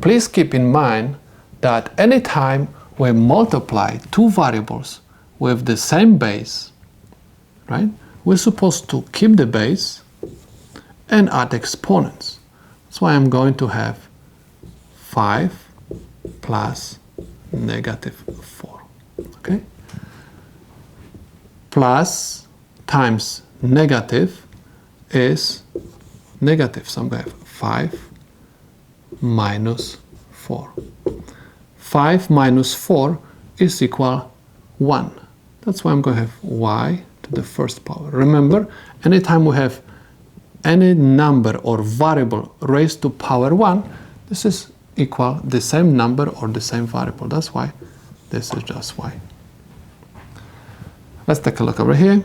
Please keep in mind that anytime we multiply two variables with the same base, right, we're supposed to keep the base and add exponents. That's why I'm going to have 5 plus negative 4. Okay? Plus times negative is negative. So I'm going to have 5 minus 4. 5 minus 4 is equal 1. That's why I'm going to have y to the first power. Remember, anytime we have any number or variable raised to power 1, this is equal the same number or the same variable. That's why this is just y. Let's take a look over here.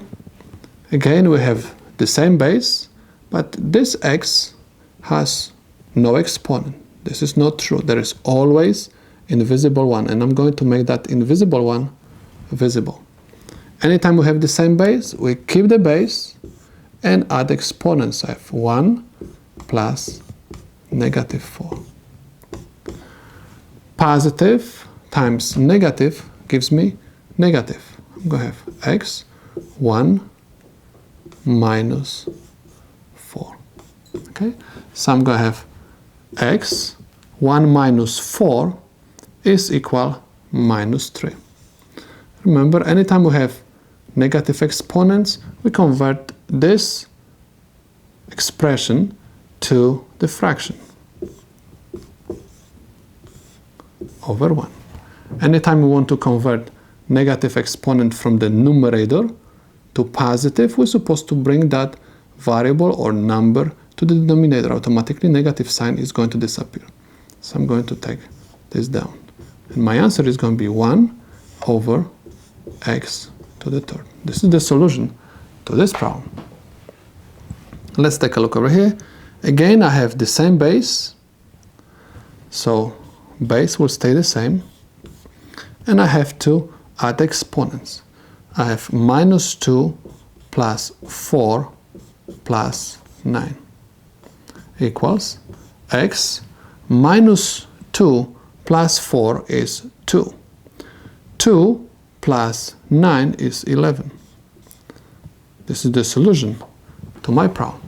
Again, we have the same base, but this x has no exponent. This is not true. There is always invisible one, and I'm going to make that invisible one visible. Anytime we have the same base, we keep the base and add exponents. I have 1 plus negative 4. Positive times negative gives me negative. I'm going to have x 1 minus 4. Okay? So I'm going to have x 1 minus 4 is equal minus 3. Remember, anytime we have negative exponents, we convert this expression to the fraction over 1. Anytime we want to convert negative exponent from the numerator to positive, we're supposed to bring that variable or number to the denominator. Automatically, negative sign is going to disappear. So I'm going to take this down. And my answer is going to be 1 over x to the third. This is the solution to this problem. Let's take a look over here. Again, I have the same base. So base will stay the same. And I have to add exponents. I have minus 2 plus 4 plus 9 equals x minus 2 plus 4 is 2. 2 plus 9 is 11. This is the solution to my problem.